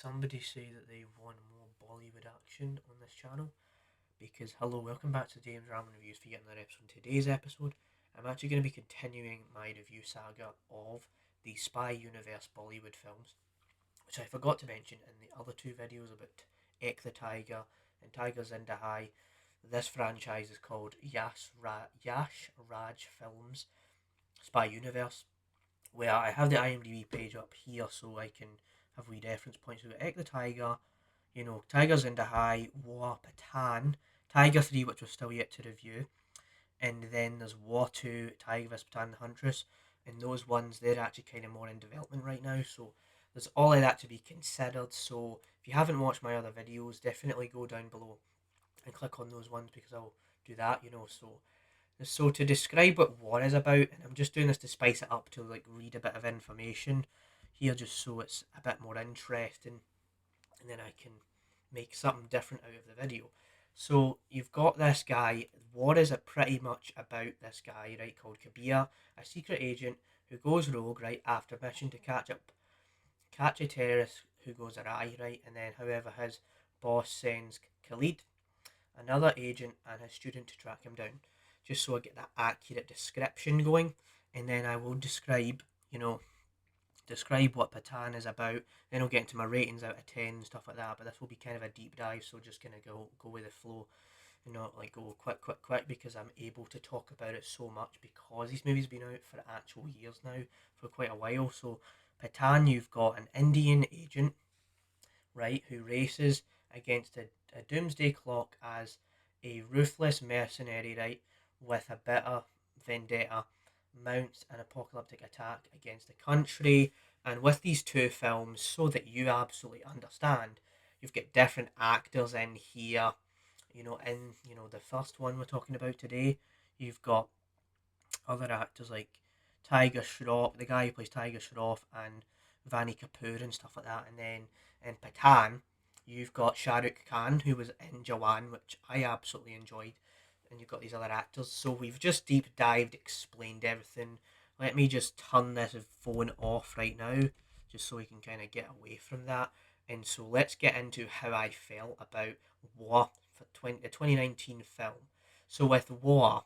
somebody say that they want more Bollywood action on this channel? Because hello, welcome back to James Ramen Reviews for yet another episode. In today's episode, I'm actually going to be continuing my review saga of the Spy Universe Bollywood films, which I forgot to mention in the other two videos about Ek the Tiger and Tiger Zinda Hai. This franchise is called Yash Raj Films Spy Universe, where I have the IMDb page up here so I can have wee reference points. We've got Ek the Tiger, Tigers in the High, War, Pathaan, Tiger 3, which we're still yet to review, and then there's War 2, Tiger vs. Pathaan the Huntress, and those ones, they're actually kind of more in development right now, so there's all of that to be considered. So if you haven't watched my other videos, definitely go down below and click on those ones because I'll do that, so to describe what War is about, and I'm just doing this to spice it up to like read a bit of information here just so it's a bit more interesting, and then I can make something different out of the video. So you've got this guy. War is pretty much about this guy, right, called Kabir, a secret agent who goes rogue, right, after mission to catch a terrorist who goes awry, right, and then however his boss sends Khalid, another agent, and his student to track him down, just so I get that accurate description going, and then I will describe what Patan is about. Then I'll get into my ratings out of 10 and stuff like that. But this will be kind of a deep dive, so just gonna go with the flow, and not like go quick because I'm able to talk about it so much because this movie's been out for actual years now, for quite a while. So Patan, you've got an Indian agent, right, who races against a doomsday clock as a ruthless mercenary, right, with a bitter vendetta, mounts an apocalyptic attack against the country. And with these two films, so that you absolutely understand, you've got different actors in here. The first one we're talking about today, you've got other actors like Tiger Shroff, the guy who plays Tiger Shroff, and Vani Kapoor and stuff like that. And then in Pathan, you've got Shah Rukh Khan, who was in Jawan, which I absolutely enjoyed. And you've got these other actors. So we've just deep dived, explained everything. Let me just turn this phone off right now, just so we can kind of get away from that. And so let's get into how I felt about War for the 2019 film. So with War,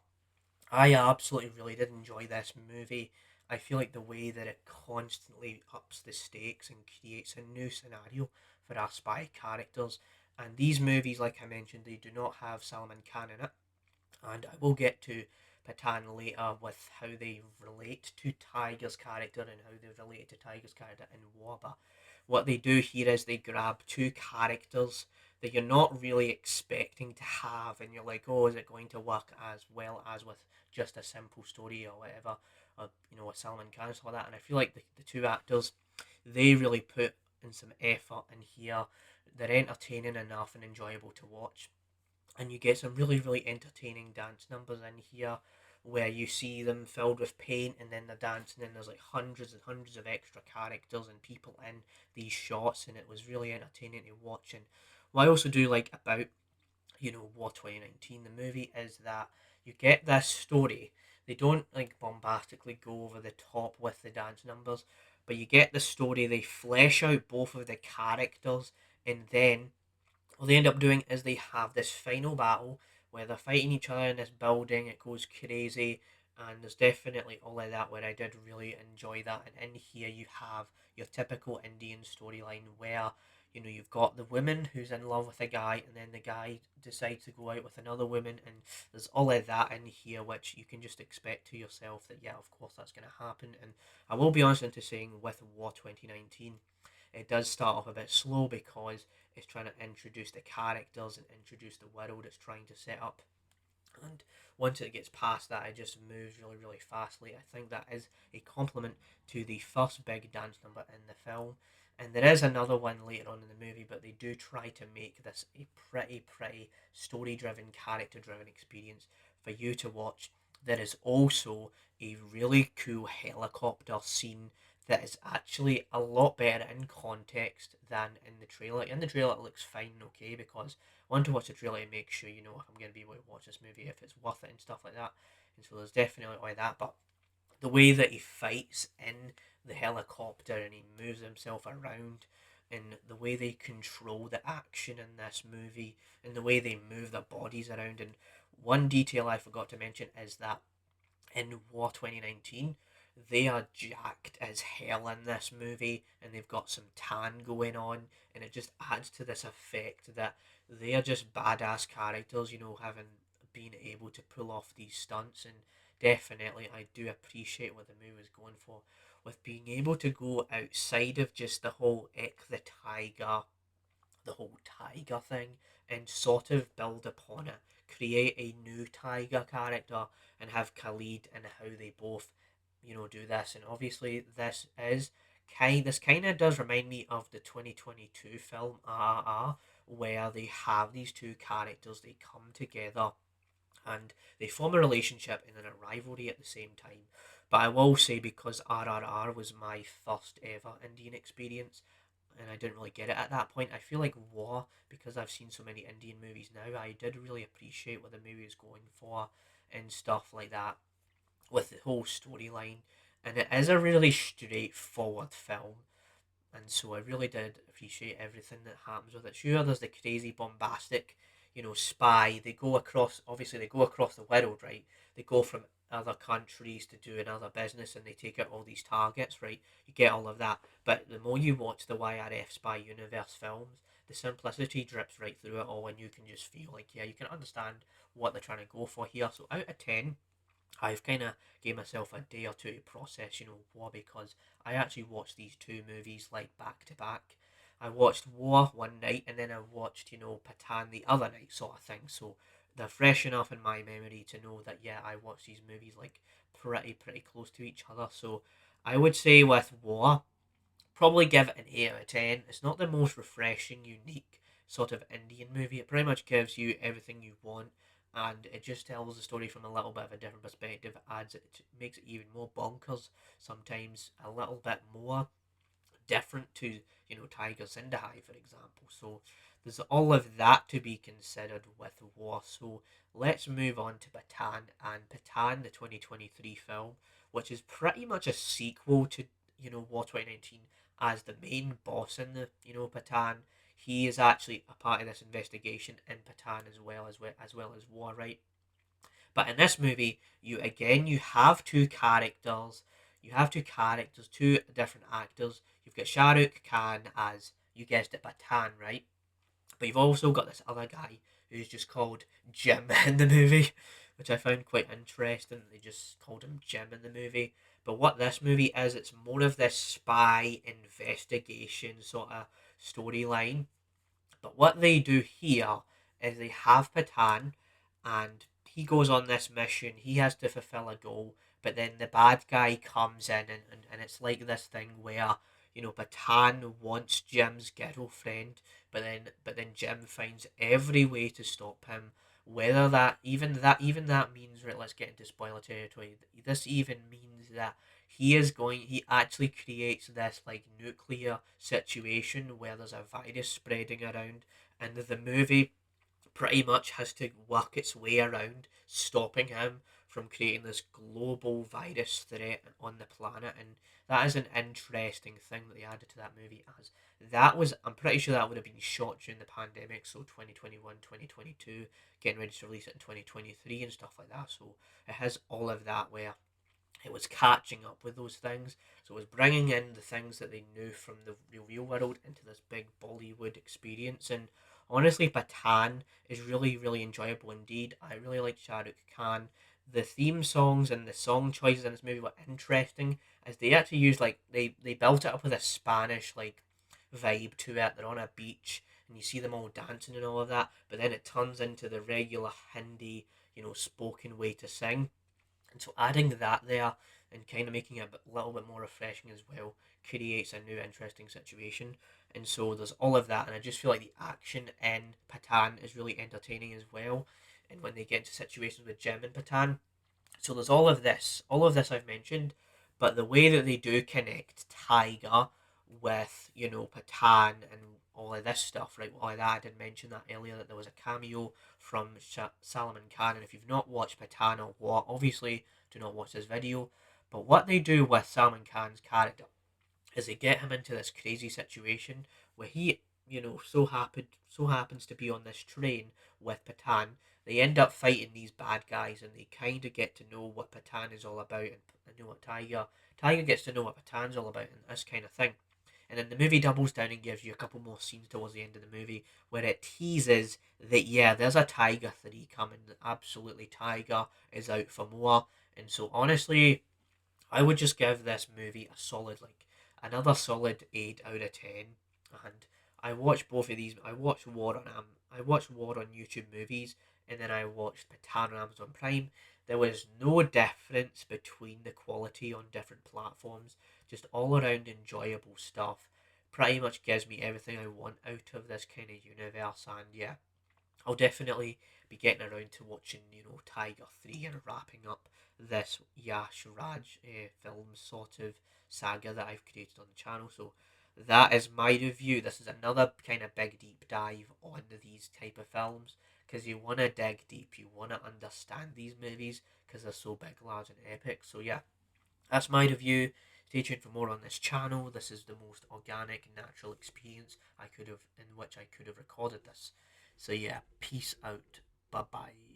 I absolutely really did enjoy this movie. I feel like the way that it constantly ups the stakes and creates a new scenario for our spy characters. And these movies, like I mentioned, they do not have Salman Khan in it. And I will get to Patan later with how they relate to Tiger's character and how they relate to Tiger's character in War. But what they do here is they grab two characters that you're not really expecting to have, and you're like, oh, is it going to work as well as with just a simple story or whatever, or a Salman Khan or stuff like that. And I feel like the two actors, they really put in some effort in here. They're entertaining enough and enjoyable to watch, and you get some really really entertaining dance numbers in here where you see them filled with paint and then they're dancing, and there's like hundreds and hundreds of extra characters and people in these shots, and it was really entertaining to watch. And what I also do like about War 2019 the movie is that you get this story. They don't like bombastically go over the top with the dance numbers, but you get the story. They flesh out both of the characters, and then what they end up doing is they have this final battle where they're fighting each other in this building. It goes crazy, and there's definitely all of that where I did really enjoy that. And in here, you have your typical Indian storyline where you've got the woman who's in love with a guy, and then the guy decides to go out with another woman, and there's all of that in here, which you can just expect to yourself that, yeah, of course that's going to happen. And I will be honest into saying with War 2019, it does start off a bit slow because it's trying to introduce the characters and introduce the world it's trying to set up. And once it gets past that, it just moves really, really fastly. I think that is a compliment to the first big dance number in the film. And there is another one later on in the movie, but they do try to make this a pretty story driven, character driven experience for you to watch. There is also a really cool helicopter scene that is actually a lot better in context than in the trailer. In the trailer, it looks fine, okay, because I want to watch the trailer and make sure if I'm going to be able to watch this movie, if it's worth it and stuff like that. And so there's definitely all that, but the way that he fights in the helicopter and he moves himself around and the way they control the action in this movie and the way they move their bodies around. And one detail I forgot to mention is that in War 2019, they are jacked as hell in this movie, and they've got some tan going on, and it just adds to this effect that they are just badass characters, having been able to pull off these stunts. And definitely, I do appreciate what the movie was going for with being able to go outside of just the whole the whole tiger thing, and sort of build upon it, create a new tiger character, and have Khalid and how they both, do this. And obviously, this kind of does remind me of the 2022 film RRR, where they have these two characters, they come together and they form a relationship and then a rivalry at the same time. But I will say, because RRR was my first ever Indian experience, and I didn't really get it at that point, I feel like War, because I've seen so many Indian movies now, I did really appreciate what the movie was going for and stuff like that with the whole storyline. And it is a really straightforward film, and so I really did appreciate everything that happens with it. Sure, there's the crazy bombastic, spy. They go across. Obviously, they go across the world, right? They go from other countries to do another business, and they take out all these targets, right? You get all of that, but the more you watch the YRF Spy Universe films, the simplicity drips right through it all, and you can just feel like, yeah, you can understand what they're trying to go for here. So out of 10, I've kind of gave myself a day or two to process, War, because I actually watched these two movies like back to back. I watched War one night, and then I watched, Pathaan the other night, sort of thing. So they're fresh enough in my memory to know that, yeah, I watched these movies like pretty close to each other. So I would say with War, probably give it an 8 out of 10. It's not the most refreshing, unique sort of Indian movie. It pretty much gives you everything you want, and it just tells the story from a little bit of a different perspective. It makes it even more bonkers, sometimes a little bit more different to, Tigers in the High, for example. So there's all of that to be considered with War. So let's move on to Pathaan. And Pathaan, the 2023 film, which is pretty much a sequel to, War 2019, as the main boss in the, Pathaan. He is actually a part of this investigation in Pathaan as well as War, right? But in this movie, you have two characters. You have two characters, two different actors. You've got Shah Rukh Khan as, you guessed it, Pathaan, right? But you've also got this other guy who's just called Jim in the movie, which I found quite interesting. They just called him Jim in the movie. But what this movie is, it's more of this spy investigation sort of storyline. But what they do here is they have Pathaan, and he goes on this mission. He has to fulfill a goal, but then the bad guy comes in, and it's like this thing where, Pathaan wants Jim's girlfriend, but then Jim finds every way to stop him. Whether that means, right, let's get into spoiler territory. This even means that he actually creates this like nuclear situation where there's a virus spreading around, and the movie pretty much has to work its way around stopping him from creating this global virus threat on the planet. And that is an interesting thing that they added to that movie, as I'm pretty sure that would have been shot during the pandemic, so 2021, 2022, getting ready to release it in 2023 and stuff like that. So it has all of that where it was catching up with those things. So it was bringing in the things that they knew from the real world into this big Bollywood experience. And honestly, Pathaan is really, really enjoyable indeed. I really like Shah Rukh Khan. The theme songs and the song choices in this movie were interesting, as they actually used, like, they built it up with a Spanish like vibe to it. They're on a beach and you see them all dancing and all of that, but then it turns into the regular Hindi, spoken way to sing. And so adding that there and kind of making it a little bit more refreshing as well creates a new interesting situation. And so there's all of that, and I just feel like the action in Patan is really entertaining as well. And when they get into situations with Jim and Patan, so there's all of this I've mentioned, but the way that they do connect Tiger with, Patan and all of this stuff, right? All of that, I did mention that earlier, that there was a cameo from Salman Khan, and if you've not watched Patan or what, obviously do not watch this video. But what they do with Salman Khan's character is they get him into this crazy situation where he, so happens to be on this train with Pathaan. They end up fighting these bad guys, and they kind of get to know what Pathaan is all about, and know what Tiger gets to know what Pathaan's all about, and this kind of thing. And then the movie doubles down and gives you a couple more scenes towards the end of the movie where it teases that, yeah, there's a Tiger 3 coming. Absolutely, Tiger is out for more. And so honestly, I would just give this movie a solid, like, another solid 8 out of 10. And I watched both of these. I watched War on YouTube Movies, and then I watched Pathaan on Amazon Prime. There was no difference between the quality on different platforms. Just all around enjoyable stuff. Pretty much gives me everything I want out of this kind of universe. And yeah, I'll definitely be getting around to watching, Tiger 3 and wrapping up this Yash Raj film sort of saga that I've created on the channel. So that is my review. This is another kind of big deep dive on these type of films because you want to dig deep, you want to understand these movies because they're so big, large, and epic. So yeah, that's my review. Stay tuned for more on this channel. This is the most organic, natural experience in which I could have recorded this. So yeah, peace out. Bye bye.